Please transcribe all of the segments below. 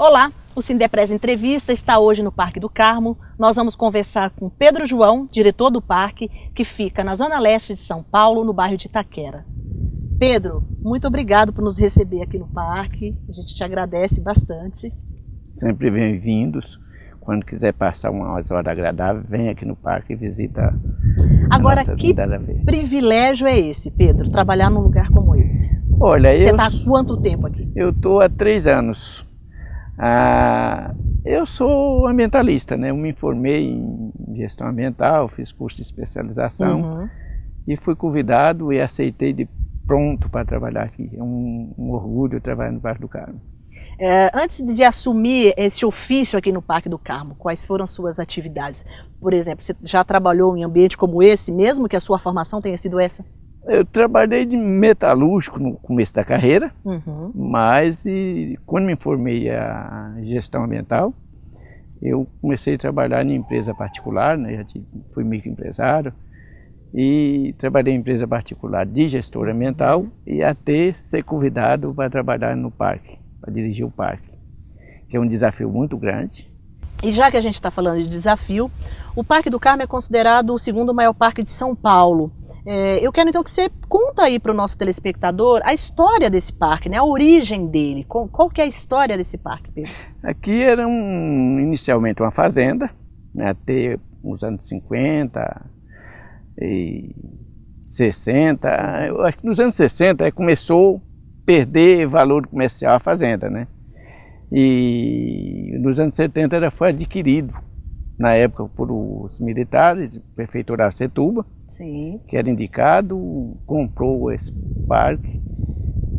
Olá, o Sindepres Entrevista está hoje no Parque do Carmo. Nós vamos conversar com Pedro João, diretor do parque, que fica na zona leste de São Paulo, no bairro de Itaquera. Pedro, muito obrigado por nos receber aqui no parque, a gente te agradece bastante. Sempre bem-vindos. Quando quiser passar umas horas agradáveis, vem aqui no parque e visita. Agora, que privilégio é esse, Pedro, trabalhar num lugar como esse? Olha, você está há quanto tempo aqui? Eu estou há 3 anos. Eu sou ambientalista, né? Eu me formei em gestão ambiental, fiz curso de especialização e fui convidado e aceitei de pronto para trabalhar aqui. É um orgulho trabalhar no Parque do Carmo. Antes de assumir esse ofício aqui no Parque do Carmo, quais foram suas atividades? Por exemplo, você já trabalhou em ambiente como esse, mesmo que a sua formação tenha sido essa? Eu trabalhei de metalúrgico no começo da carreira, mas quando me formei a gestão ambiental, eu comecei a trabalhar em empresa particular, né? Fui microempresário e trabalhei em empresa particular de gestor ambiental e até ser convidado para trabalhar no parque, para dirigir o parque, que é um desafio muito grande. E já que a gente está falando de desafio, o Parque do Carmo é considerado o segundo maior parque de São Paulo. Eu quero então que você conta aí para o nosso telespectador a história desse parque, né? A origem dele. Qual que é a história desse parque, Pedro? Aqui era inicialmente uma fazenda, né? Até os anos 50 e 60. Eu acho que nos anos 60 começou a perder valor comercial a fazenda, né? E nos anos 70 ela foi adquirido, na época, por os militares, prefeitura de Setuba, que era indicado, comprou esse parque,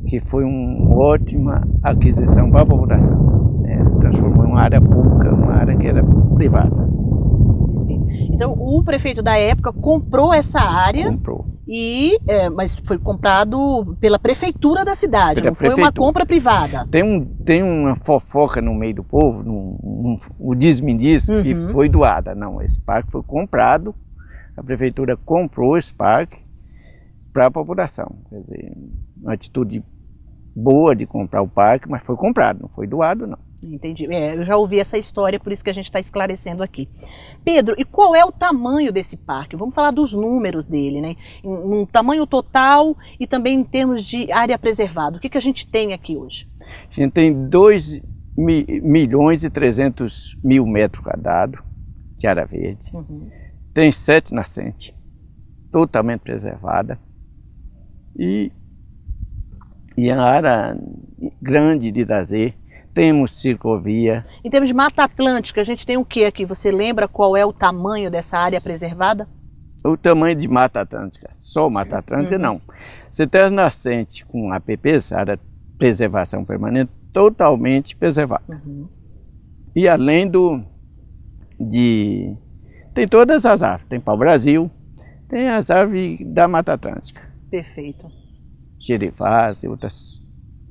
que foi uma ótima aquisição para a população, né? Transformou em uma área pública, uma área que era privada. Então o prefeito da época comprou essa área, mas foi comprado pela prefeitura da cidade, não foi uma compra privada. Tem uma fofoca no meio do povo, o diz-me-diz, que foi doada. Não, esse parque foi comprado, a prefeitura comprou esse parque para a população. Quer dizer, uma atitude boa de comprar o parque, mas foi comprado, não foi doado, não. Entendi. Eu já ouvi essa história, por isso que a gente está esclarecendo aqui. Pedro, e qual é o tamanho desse parque? Vamos falar dos números dele, né? Um tamanho total e também em termos de área preservada. O que a gente tem aqui hoje? A gente tem 2.300.000 metros quadrados de área verde. Tem 7 nascentes, totalmente preservada. E a área grande de lazer. Temos ciclovia. Em termos de Mata Atlântica, a gente tem o que aqui? Você lembra qual é o tamanho dessa área preservada? O tamanho de Mata Atlântica, só Mata Atlântica não. Você tem as nascentes com APPs, área de preservação permanente, totalmente preservada. E além tem todas as árvores, tem pau-brasil, tem as árvores da Mata Atlântica. Perfeito. Gerivás e outras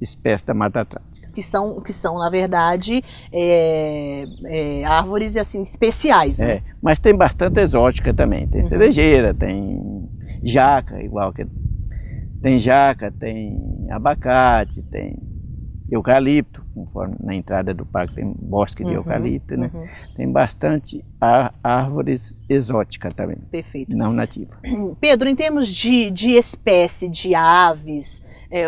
espécies da Mata Atlântica. Que são na verdade, árvores assim, especiais, né? Mas tem bastante exótica também. Tem cerejeira, tem jaca, igual que tem jaca, tem abacate, tem eucalipto, conforme na entrada do parque tem bosque de eucalipto, né? Tem bastante árvores exóticas também. Perfeito. Não nativas. Pedro, em termos de espécie de aves,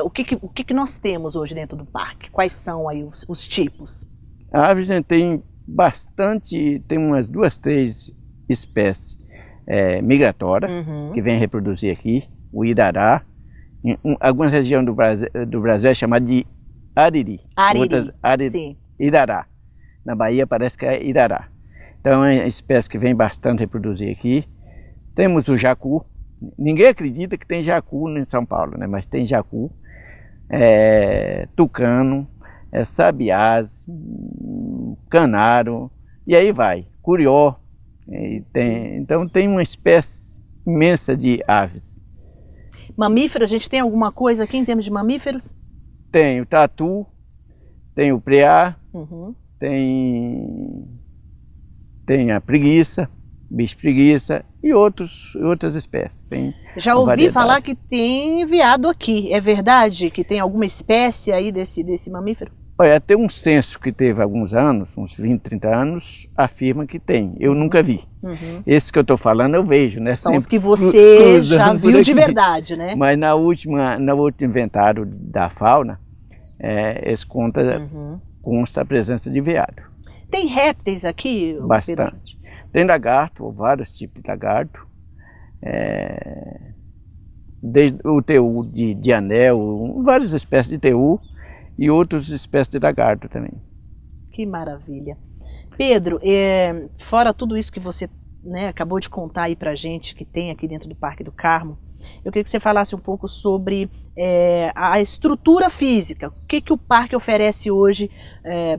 o que nós temos hoje dentro do parque? Quais são aí os tipos? A ave a gente tem bastante, tem umas 2, 3 espécies migratórias que vêm reproduzir aqui. O irará, em algumas regiões do Brasil é chamado de ariri. Sim. Irará. Na Bahia parece que é irará. Então é uma espécie que vem bastante reproduzir aqui. Temos o jacu. Ninguém acredita que tem jacu em São Paulo, né? Mas tem jacu, tucano, sabiás, canaro, e aí vai, curió. Então tem uma espécie imensa de aves. Mamíferos, a gente tem alguma coisa aqui em termos de mamíferos? Tem o tatu, tem o preá, tem a preguiça, bicho preguiça e outras espécies. Já ouvi falar que tem veado aqui, é verdade que tem alguma espécie aí desse mamífero? Olha, tem um censo que teve há alguns anos, uns 20, 30 anos, afirma que tem. Eu nunca vi. Esse que eu estou falando eu vejo, né? São os sempre que você já viu aqui. de verdade, né? Mas no último inventário da fauna, eles consta a presença de veado. Tem répteis aqui, Bastante. Pedro? Tem lagarto, vários tipos de lagarto. Desde o TU de anel, várias espécies de TU e outras espécies de lagarto também. Que maravilha. Pedro, fora tudo isso que você, né, acabou de contar aí pra gente, que tem aqui dentro do Parque do Carmo, eu queria que você falasse um pouco sobre a estrutura física. O que o parque oferece hoje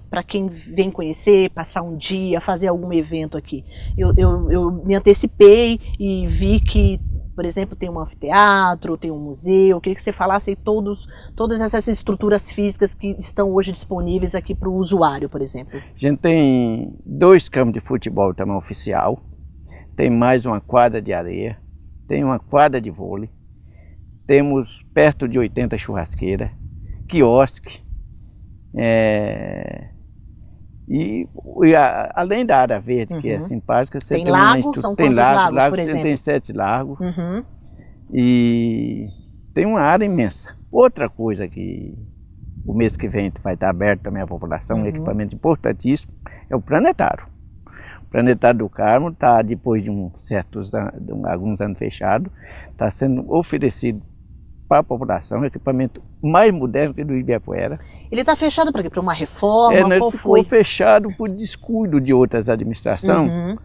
para quem vem conhecer, passar um dia, fazer algum evento aqui? Eu me antecipei e vi que, por exemplo, tem um anfiteatro, tem um museu. Eu queria que você falasse aí todas essas estruturas físicas que estão hoje disponíveis aqui para o usuário, por exemplo. A gente tem 2 campos de futebol também oficial, tem mais uma quadra de areia, tem uma quadra de vôlei, temos perto de 80 churrasqueiras, quiosque, além da área verde, que é simpática, você tem lago, são quantos lagos, por exemplo? Tem 7 lagos, e tem uma área imensa. Outra coisa que o mês que vem vai estar aberto também à população, um equipamento importantíssimo, é o planetário. O planetário do Carmo está, depois de alguns anos fechado, está sendo oferecido para a população, um equipamento mais moderno que o do Ibirapuera. Ele está fechado para quê? Para uma reforma? Ele ficou fechado por descuido de outras administrações,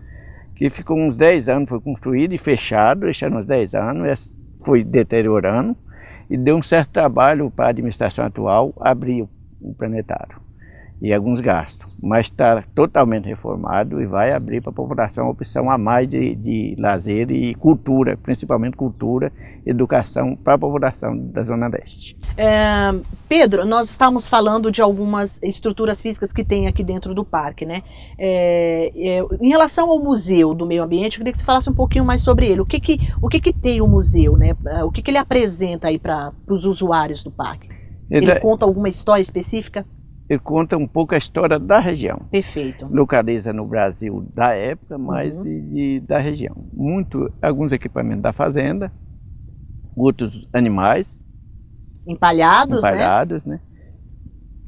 que ficou uns 10 anos, foi construído e fechado, deixando uns 10 anos, foi deteriorando, e deu um certo trabalho para a administração atual abrir o planetário. E alguns gastos, mas está totalmente reformado e vai abrir para a população a opção a mais de lazer e cultura, principalmente cultura, educação para a população da Zona Leste. Pedro, nós estamos falando de algumas estruturas físicas que tem aqui dentro do parque, né? Em relação ao Museu do Meio Ambiente, eu queria que você falasse um pouquinho mais sobre ele. O que tem o museu, né? O que ele apresenta aí para os usuários do parque? Ele conta alguma história específica? Ele conta um pouco a história da região. Perfeito. Localiza no Brasil da época, mas da região. Alguns equipamentos da fazenda, outros animais. Empalhados, né?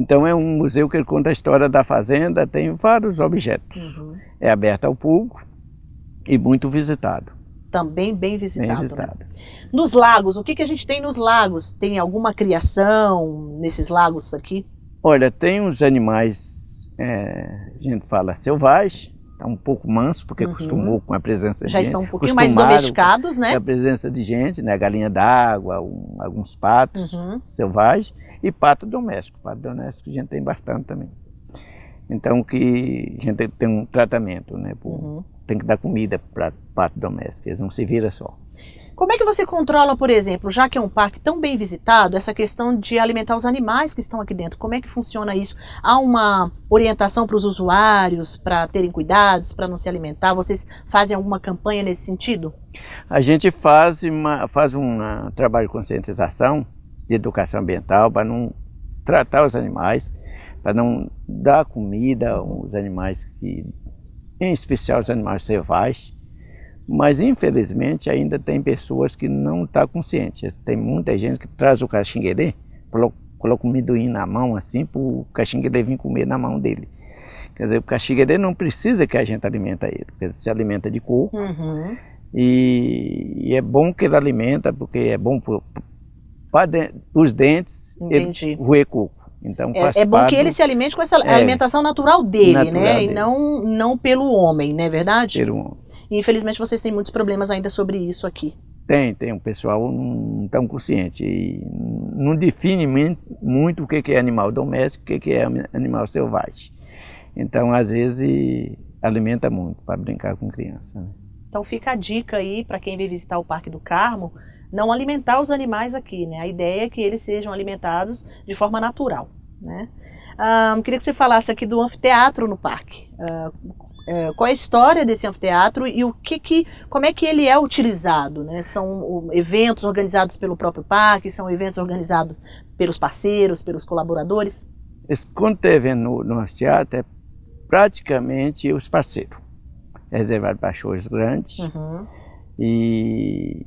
Então é um museu que ele conta a história da fazenda, tem vários objetos. É aberto ao público e muito visitado. Também bem visitado. Né? Nos lagos, o que a gente tem nos lagos? Tem alguma criação nesses lagos aqui? Olha, tem uns animais, a gente fala selvagem, está um pouco manso, porque acostumou com a presença de gente. Já estão um pouquinho mais domesticados, né? Com a presença de gente, né? Galinha d'água, alguns patos selvagens e pato doméstico. Pato doméstico a gente tem bastante também. Então que a gente tem um tratamento, né? Tem que dar comida para pato doméstico, eles não se viram só. Como é que você controla, por exemplo, já que é um parque tão bem visitado, essa questão de alimentar os animais que estão aqui dentro? Como é que funciona isso? Há uma orientação para os usuários, para terem cuidados, para não se alimentar? Vocês fazem alguma campanha nesse sentido? A gente faz um trabalho de conscientização, de educação ambiental, para não tratar os animais, para não dar comida aos animais, em especial os animais selvagens. Mas, infelizmente, ainda tem pessoas que não estão conscientes. Tem muita gente que traz o caxinguerê, coloca o amendoim na mão, assim, para o caxinguerê vir comer na mão dele. Quer dizer, o caxinguerê não precisa que a gente alimente ele, porque ele se alimenta de coco. E é bom que ele alimenta, porque é bom para os dentes, ele roer coco. Então, é bom que ele se alimente com essa alimentação natural dele, né? Dele. E não pelo homem, não é verdade? Pelo homem. E infelizmente vocês têm muitos problemas ainda sobre isso aqui. Tem, o pessoal não tão consciente e não define muito o que é animal doméstico, o que é animal selvagem. Então, às vezes, alimenta muito para brincar com criança. Né? Então fica a dica aí para quem vem visitar o Parque do Carmo, não alimentar os animais aqui, né? A ideia é que eles sejam alimentados de forma natural, né? Queria que você falasse aqui do anfiteatro no parque. Qual é a história desse anfiteatro e como é que ele é utilizado, né? São eventos organizados pelo próprio parque, são eventos organizados pelos parceiros, pelos colaboradores? Quando tem evento no anfiteatro, é praticamente os parceiros. É reservado para shows grandes e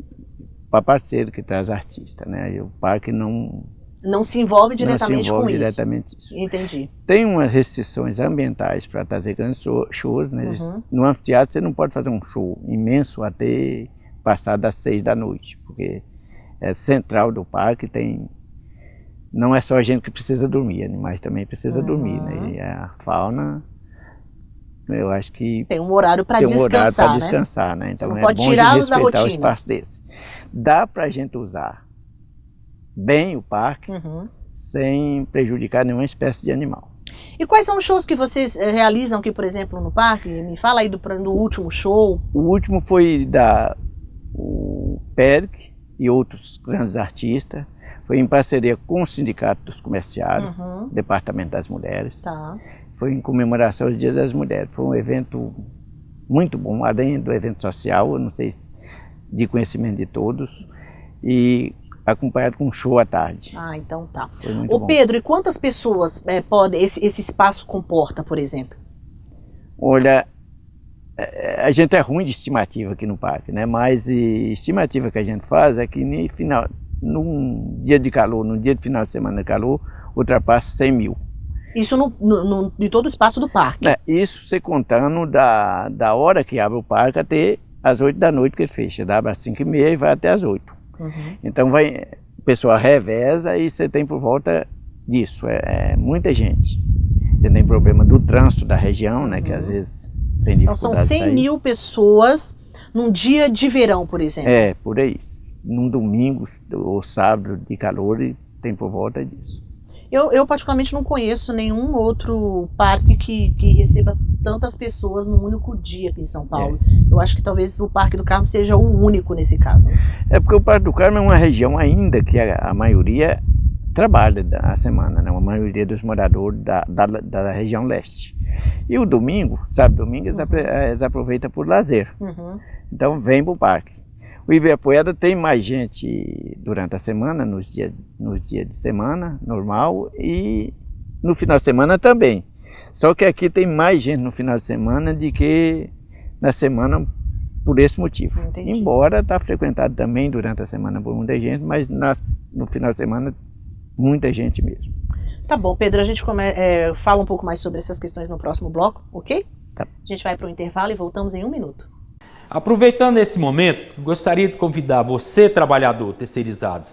para parceiro que traz artista, né? E o parque não se envolve diretamente não se envolve com diretamente isso. Entendi. Tem umas restrições ambientais para trazer grandes shows, né? No anfiteatro você não pode fazer um show imenso até passar das 6 da noite, porque é central do parque, não é só a gente que precisa dormir, animais também precisam dormir, né? E a fauna, eu acho que tem um horário para descansar, né? Então você não pode tirá-los da rotina. O espaço desse. Dá para a gente usar bem o parque sem prejudicar nenhuma espécie de animal. E quais são os shows que vocês realizam aqui, por exemplo, no parque? Me fala aí do último show. O último foi o PERC e outros grandes artistas. Foi em parceria com o Sindicato dos Comerciários, Departamento das Mulheres. Tá. Foi em comemoração aos Dias das Mulheres. Foi um evento muito bom, além do evento social, eu não sei se de conhecimento de todos, e acompanhado com um show à tarde. Ah, então tá. Ô Pedro, e quantas pessoas esse espaço comporta, por exemplo? Olha, a gente é ruim de estimativa aqui no parque, né? Mas a estimativa que a gente faz é que num dia de calor, num dia de final de semana de calor, ultrapassa 100 mil. Isso de todo o espaço do parque? Isso você contando da hora que abre o parque até às 8 da noite que ele fecha. Abre às 5h30 e vai até às 8. Então o pessoal reveza e você tem por volta disso. É muita gente. Você tem problema do trânsito da região, né? Que às vezes tem dificuldade. Então são 100 mil pessoas num dia de verão, por exemplo. É, por aí. Num domingo ou sábado de calor tem por volta disso. Eu particularmente não conheço nenhum outro parque que receba tantas pessoas num único dia aqui em São Paulo. Eu acho que talvez o Parque do Carmo seja o único nesse caso. É porque o Parque do Carmo é uma região ainda que a maioria trabalha a semana, né? A maioria dos moradores da região leste. E o domingo, domingo eles aproveitam por lazer. Então vem para o parque. O Ibirapuera tem mais gente durante a semana, nos dias de semana, normal, e no final de semana também. Só que aqui tem mais gente no final de semana do que na semana por esse motivo. Entendi. Embora está frequentado também durante a semana por muita gente, mas no final de semana, muita gente mesmo. Tá bom, Pedro, a gente fala um pouco mais sobre essas questões no próximo bloco, ok? Tá. A gente vai para o intervalo e voltamos em 1 minuto. Aproveitando esse momento, gostaria de convidar você, trabalhador terceirizado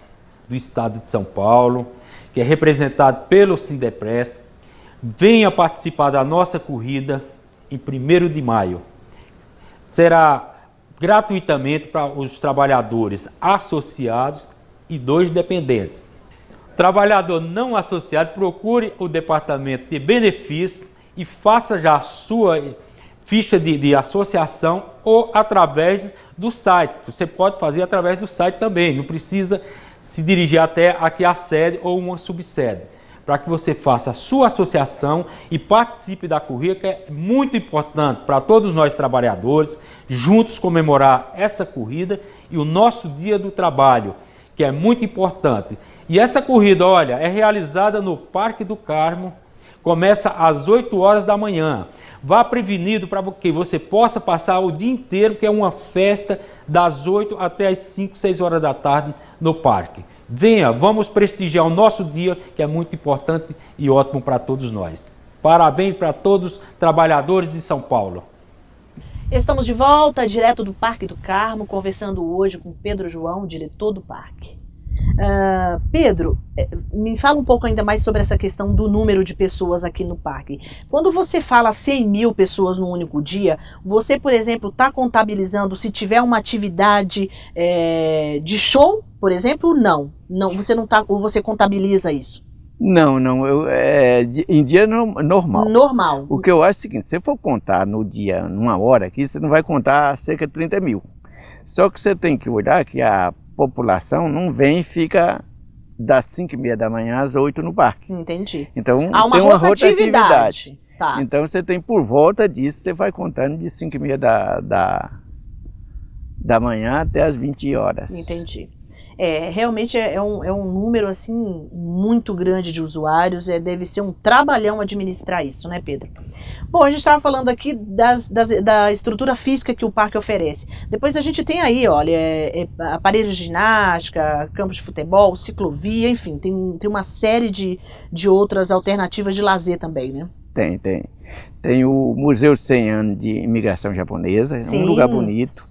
do estado de São Paulo, que é representado pelo Sindepres, venha participar da nossa corrida em 1º de maio. Será gratuitamente para os trabalhadores associados e 2 dependentes. Trabalhador não associado, procure o departamento de benefícios e faça já a sua ficha de associação ou através do site. Você pode fazer através do site também, não precisa se dirigir até aqui a sede ou uma subsede, para que você faça a sua associação e participe da corrida, que é muito importante para todos nós trabalhadores, juntos comemorar essa corrida e o nosso Dia do Trabalho, que é muito importante. E essa corrida, olha, é realizada no Parque do Carmo, começa às 8 horas da manhã. Vá prevenido para que você possa passar o dia inteiro, que é uma festa das 8 até as 5, 6 horas da tarde no parque. Venha, vamos prestigiar o nosso dia, que é muito importante e ótimo para todos nós. Parabéns para todos os trabalhadores de São Paulo. Estamos de volta, direto do Parque do Carmo, conversando hoje com Pedro João, diretor do parque. Pedro, me fala um pouco ainda mais sobre essa questão do número de pessoas aqui no parque. Quando você fala 100 mil pessoas num único dia, você, por exemplo, está contabilizando se tiver uma atividade de show, por exemplo? Não, você não tá, ou você contabiliza isso? Não, em dia normal. Normal. O que eu acho é o seguinte, se você for contar no dia, numa hora aqui, você não vai contar cerca de 30 mil. Só que você tem que olhar que a população não vem e fica das 5h30 da manhã às 8 no parque. Entendi. Então há uma tem uma rotatividade. Tá. Então você tem por volta disso, você vai contando de 5h30 da manhã até as 20 horas. Entendi. Realmente é um número assim muito grande de usuários, deve ser um trabalhão administrar isso, né, Pedro? Bom, a gente estava falando aqui da estrutura física que o parque oferece. Depois a gente tem aí, olha, aparelhos de ginástica, campos de futebol, ciclovia, enfim, tem uma série de outras alternativas de lazer também, né? Tem. Tem o Museu de 100 anos de imigração japonesa, é um lugar bonito.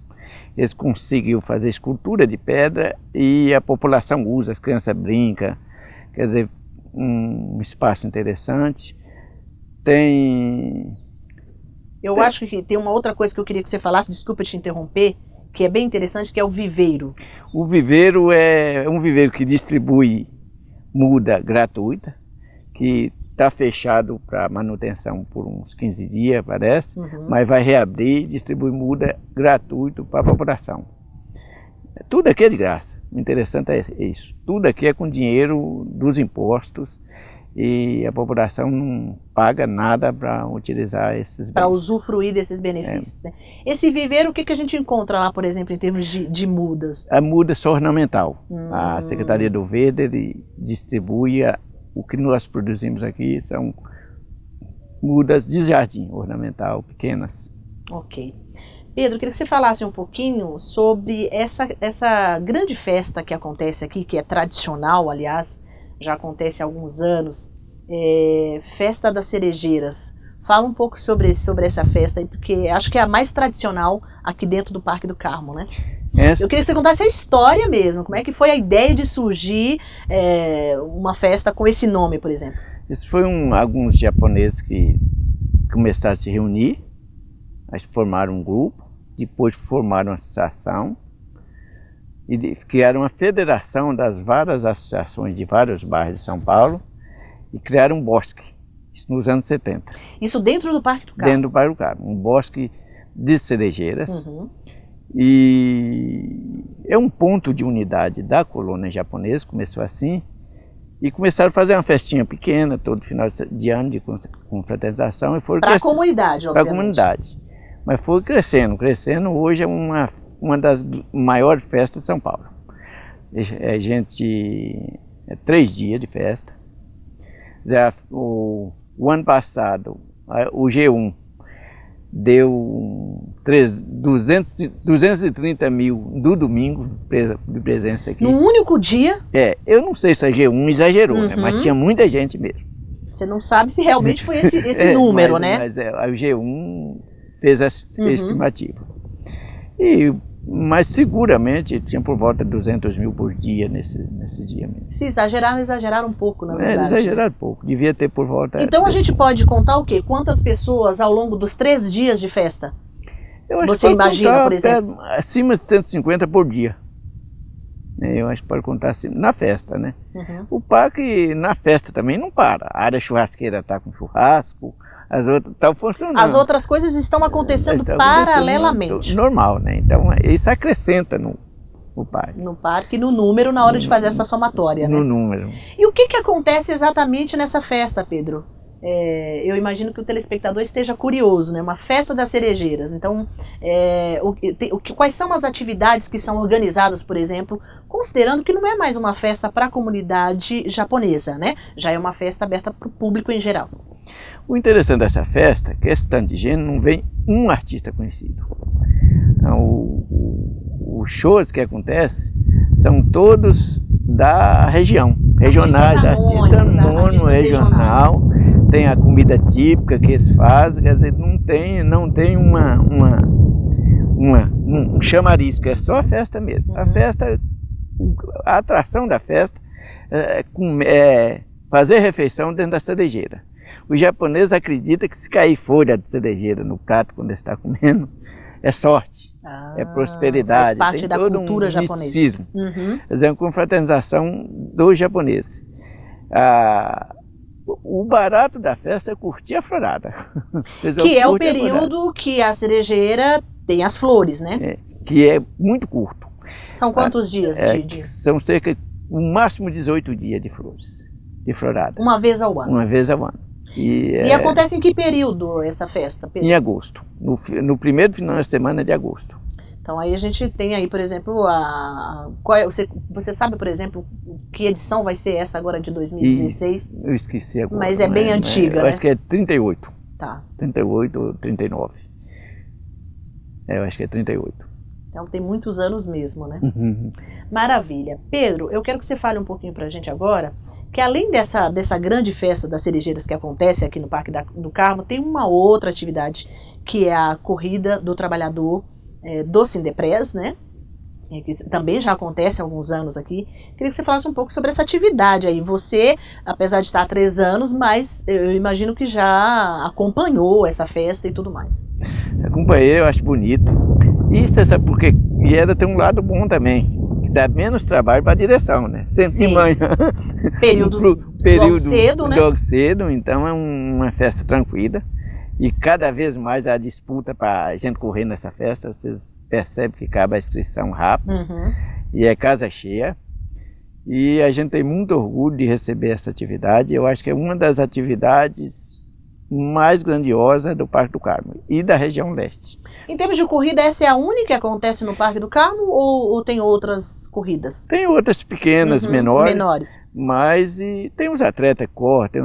Eles conseguiram fazer escultura de pedra e a população usa, as crianças brincam, quer dizer, um espaço interessante. Eu acho que tem uma outra coisa que eu queria que você falasse, desculpa te interromper, que é bem interessante, que é o viveiro. O viveiro é um viveiro que distribui muda gratuita, que está fechado para manutenção por uns 15 dias, parece, mas vai reabrir e distribuir muda gratuito para a população. Tudo aqui é de graça. O interessante é isso. Tudo aqui é com dinheiro dos impostos e a população não paga nada para utilizar esses bens. Para usufruir desses benefícios. Né? Esse viveiro, o que a gente encontra lá, por exemplo, em termos de mudas? A muda é só ornamental. A Secretaria do Verde ele distribui o que nós produzimos aqui são mudas de jardim ornamental, pequenas. Ok. Pedro, queria que você falasse um pouquinho sobre essa grande festa que acontece aqui, que é tradicional, aliás, já acontece há alguns anos, Festa das Cerejeiras. Fala um pouco sobre essa festa, porque acho que é a mais tradicional aqui dentro do Parque do Carmo, né? Eu queria que você contasse a história mesmo, como é que foi a ideia de surgir uma festa com esse nome, por exemplo. Isso foi alguns japoneses que começaram a se reunir, formaram um grupo, depois formaram uma associação e criaram uma federação das várias associações de vários bairros de São Paulo e criaram um bosque, isso nos anos 70. Isso dentro do Parque do Carmo? Dentro do Parque do Carmo, um bosque de cerejeiras. E é um ponto de unidade da colônia japonesa, começou assim, e começaram a fazer uma festinha pequena, todo final de ano, de confraternização. Para a comunidade, obviamente. Para a comunidade. Mas foi crescendo, hoje é uma das maiores festas de São Paulo. É 3 dias de festa. O ano passado, o G1 deu 230 mil do domingo de presença aqui. Num único dia? Eu não sei se a G1 exagerou, né? Mas tinha muita gente mesmo. Você não sabe se realmente foi esse número, né? Mas a G1 fez essa estimativa. Mas seguramente tinha por volta de 200 mil por dia nesse dia mesmo. Se exageraram um pouco, na verdade. Exageraram pouco, devia ter por volta... Então a gente pode contar o quê? Quantas pessoas ao longo dos 3 dias de festa? Você imagina, por exemplo? Acima de 150 por dia. Eu acho que pode contar assim, na festa, né? O parque, na festa também não para. A área churrasqueira está com churrasco, as outras estão funcionando. As outras coisas estão acontecendo paralelamente. Normal, né? Então isso acrescenta no parque. No parque, no número, na hora de fazer essa somatória, né? No número. E o que acontece exatamente nessa festa, Pedro? Eu imagino que o telespectador esteja curioso, né? Uma festa das cerejeiras. Então, quais são as atividades que são organizadas, por exemplo, considerando que não é mais uma festa para a comunidade japonesa, né? Já é uma festa aberta para o público em geral. O interessante dessa festa é que esse tanto de gente não vem um artista conhecido. Os shows que acontecem são todos da região, regionais, artistas anônimos, regional. Tem a comida típica que eles fazem, quer dizer, não tem um chamariz, que é só a festa mesmo. A festa, a atração da festa é fazer refeição dentro da cerejeira. O japonês acredita que se cair folha de cerejeira no prato quando ele está comendo, é sorte, é prosperidade. Faz parte da cultura japonesa. Quer dizer, uma confraternização dos japoneses. O barato da festa é curtir a florada. Que é o período que a cerejeira tem as flores, né? Que é muito curto. São quantos dias? São cerca de, no máximo 18 dias de flores, de florada. Uma vez ao ano? Uma vez ao ano. E acontece em que período essa festa, Pedro? Em agosto, no primeiro final de semana de agosto. Então aí a gente tem aí, por exemplo, você sabe, por exemplo, que edição vai ser essa agora de 2016? Isso, eu esqueci agora. Mas é bem antiga, eu né? acho que é 38. Tá. 38 ou 39. Eu acho que é 38. Então tem muitos anos mesmo, né? Uhum. Maravilha. Pedro, eu quero que você fale um pouquinho pra gente agora, que além dessa grande festa das cerejeiras que acontece aqui no Parque do Carmo, tem uma outra atividade, que é a Corrida do Trabalhador do Sindepres, né? Que também já acontece há alguns anos aqui. Queria que você falasse um pouco sobre essa atividade aí. Você, apesar de estar há 3 anos, mas eu imagino que já acompanhou essa festa e tudo mais. Acompanhei, eu acho bonito. E você sabe por quê? E ela tem um lado bom também, que dá menos trabalho para a direção, né? Sempre de manhã. Período logo cedo, né? Logo cedo, então é uma festa tranquila. E cada vez mais a disputa para a gente correr nessa festa, vocês percebem que acaba a inscrição rápido. Uhum. E é casa cheia. E a gente tem muito orgulho de receber essa atividade. Eu acho que é uma das atividades mais grandiosas do Parque do Carmo e da região leste. Em termos de corrida, essa é a única que acontece no Parque do Carmo ou tem outras corridas? Tem outras pequenas, menores. Mas tem uns atletas que correm, tem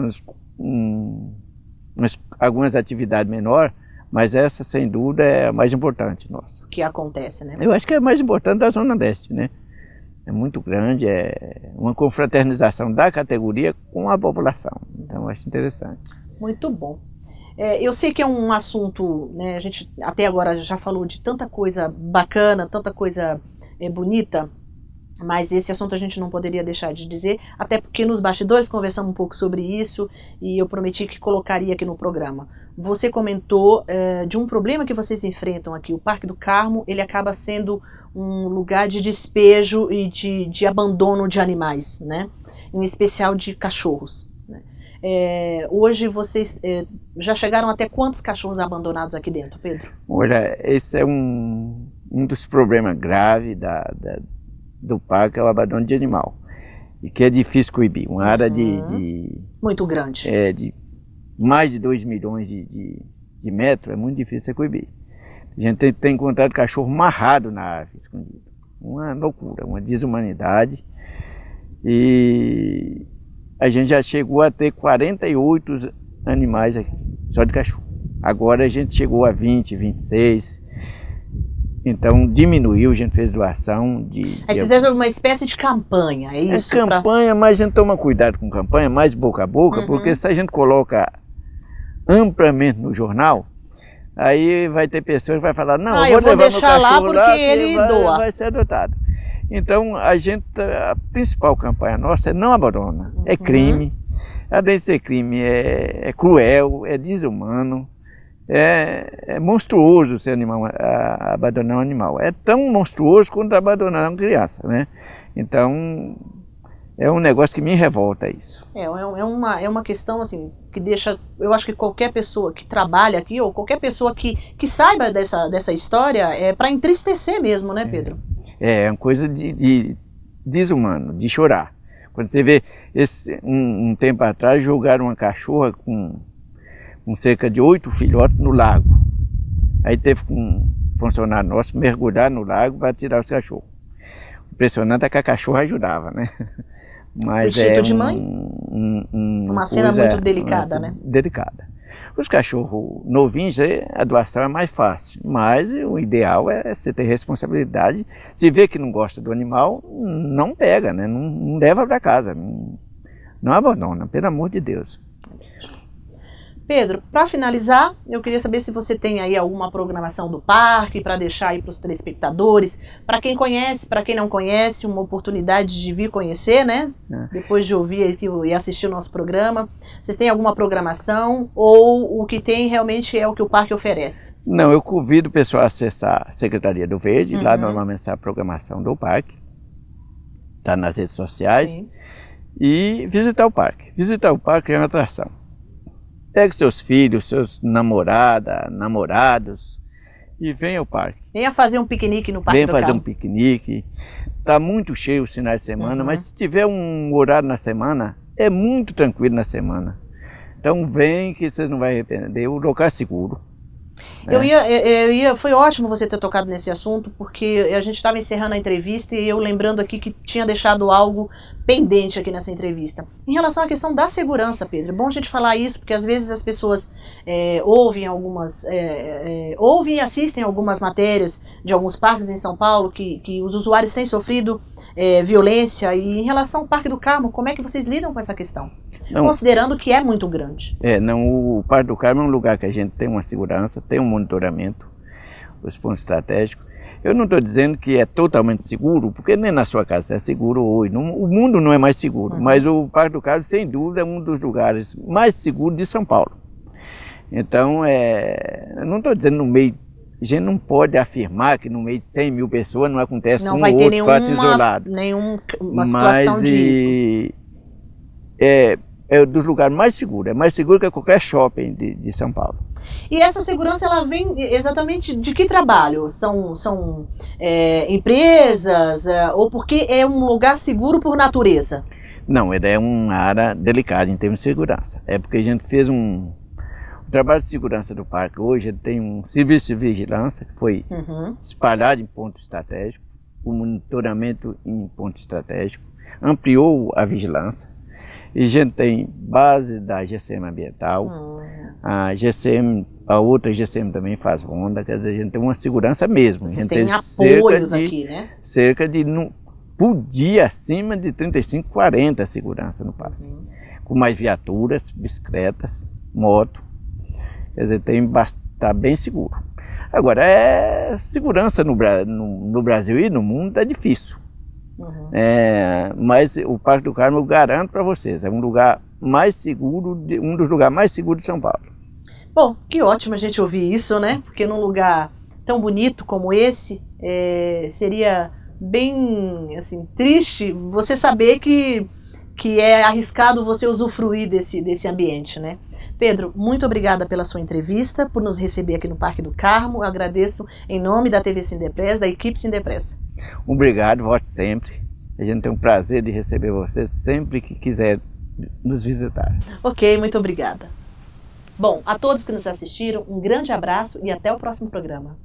algumas atividades menores, mas essa, sem dúvida, é a mais importante nossa. Que acontece, né? Eu acho que é a mais importante da Zona Leste, né? É muito grande, é uma confraternização da categoria com a população. Então, eu acho interessante. Muito bom. Eu sei que é um assunto, né, a gente até agora já falou de tanta coisa bacana, tanta coisa bonita, mas esse assunto a gente não poderia deixar de dizer, até porque nos bastidores conversamos um pouco sobre isso e eu prometi que colocaria aqui no programa. Você comentou de um problema que vocês enfrentam aqui. O Parque do Carmo, ele acaba sendo um lugar de despejo e de abandono de animais, né? Em especial de cachorros. Hoje vocês já chegaram até quantos cachorros abandonados aqui dentro, Pedro? Olha, esse é um dos problemas graves do parque, é o abandono de animal. E que é difícil coibir. Uma área muito grande. De mais de 2 milhões de metros, é muito difícil você coibir. A gente tem encontrado cachorro amarrado na árvore, escondido. Uma loucura, uma desumanidade. E a gente já chegou a ter 48 animais aqui, só de cachorro. Agora a gente chegou a 20, 26. Então diminuiu, a gente fez doação de... Aí vocês fizeram uma espécie de campanha, é isso? É campanha, mas a gente toma cuidado com campanha, mais boca a boca, porque se a gente coloca amplamente no jornal, aí vai ter pessoas que vai falar, não, eu vou deixar lá porque ele doa. Vai ser adotado. Então a principal campanha nossa é não abandona, é crime. Além de ser crime, é cruel, é desumano. É monstruoso ser abandonar um animal. É tão monstruoso quanto abandonar uma criança, né? Então, é um negócio que me revolta isso. É uma questão assim, que deixa, eu acho que qualquer pessoa que trabalha aqui, ou qualquer pessoa que saiba dessa história, é para entristecer mesmo, né, Pedro? É uma coisa de desumano, de chorar. Quando você vê, um tempo atrás, jogaram uma cachorra com cerca de 8 filhotes no lago. Aí teve um funcionário nosso mergulhar no lago para tirar os cachorros. Impressionante é que a cachorra ajudava, né? Mas instinto de mãe? Uma cena muito delicada, né? Delicada. Os cachorros novinhos, a doação é mais fácil, mas o ideal é você ter responsabilidade. Se vê que não gosta do animal, não pega, né? Não leva para casa, não abandona, pelo amor de Deus. Pedro, para finalizar, eu queria saber se você tem aí alguma programação do parque para deixar aí para os telespectadores, para quem conhece, para quem não conhece, uma oportunidade de vir conhecer, né? Depois de ouvir aqui e assistir o nosso programa. Vocês têm alguma programação ou o que tem realmente é o que o parque oferece? Não, eu convido o pessoal a acessar a Secretaria do Verde, lá normalmente está a programação do parque, está nas redes sociais, e visitar o parque. Visitar o parque é uma atração. Pegue seus filhos, seus namorados e venha ao parque. Venha fazer um piquenique no Parque do Carmo. Venha fazer um piquenique. Está muito cheio os finais de semana, mas se tiver um horário na semana, é muito tranquilo na semana. Então vem que vocês não vão arrepender, o local é seguro. Foi ótimo você ter tocado nesse assunto, porque a gente estava encerrando a entrevista e eu lembrando aqui que tinha deixado algo pendente aqui nessa entrevista. Em relação à questão da segurança, Pedro, é bom a gente falar isso, porque às vezes as pessoas ouvem e assistem algumas matérias de alguns parques em São Paulo que os usuários têm sofrido violência, e em relação ao Parque do Carmo, como é que vocês lidam com essa questão? Não, considerando que é muito grande. O Parque do Carmo é um lugar que a gente tem uma segurança, tem um monitoramento, os pontos estratégicos. Eu não estou dizendo que é totalmente seguro, porque nem na sua casa é seguro hoje. O mundo não é mais seguro, mas o Parque do Carmo, sem dúvida, é um dos lugares mais seguros de São Paulo. Então, eu não estou dizendo no meio, a gente não pode afirmar que no meio de 100 mil pessoas não acontece um ou outro fato isolado. Nenhuma situação disso. É dos lugares mais seguros, é mais seguro que qualquer shopping de São Paulo. E essa segurança, ela vem exatamente de que trabalho? São empresas, ou porque é um lugar seguro por natureza? Não, ele é uma área delicada em termos de segurança. É porque a gente fez o trabalho de segurança do parque hoje, ele tem um serviço de vigilância que foi espalhado em ponto estratégico, o monitoramento em ponto estratégico, ampliou a vigilância. E a gente tem base da GCM ambiental, a outra GCM também faz ronda, quer dizer, a gente tem uma segurança mesmo. Vocês têm apoios aqui, né? Cerca de, por dia, acima de 35, 40 segurança no parque. Com mais viaturas, bicicletas, moto, quer dizer, está bem seguro. Agora, segurança no Brasil e no mundo é difícil. Mas o Parque do Carmo, eu garanto para vocês, é um lugar mais seguro, um dos lugares mais seguros de São Paulo. Bom, que ótimo a gente ouvir isso, né? Porque num lugar tão bonito como esse, seria bem assim, triste você saber que é arriscado você usufruir desse ambiente, né? Pedro, muito obrigada pela sua entrevista, por nos receber aqui no Parque do Carmo. Eu agradeço em nome da TV Sindepress, da equipe Sindepress. Obrigado, volte sempre. A gente tem um prazer de receber você sempre que quiser nos visitar. Ok, muito obrigada. Bom, a todos que nos assistiram, um grande abraço e até o próximo programa.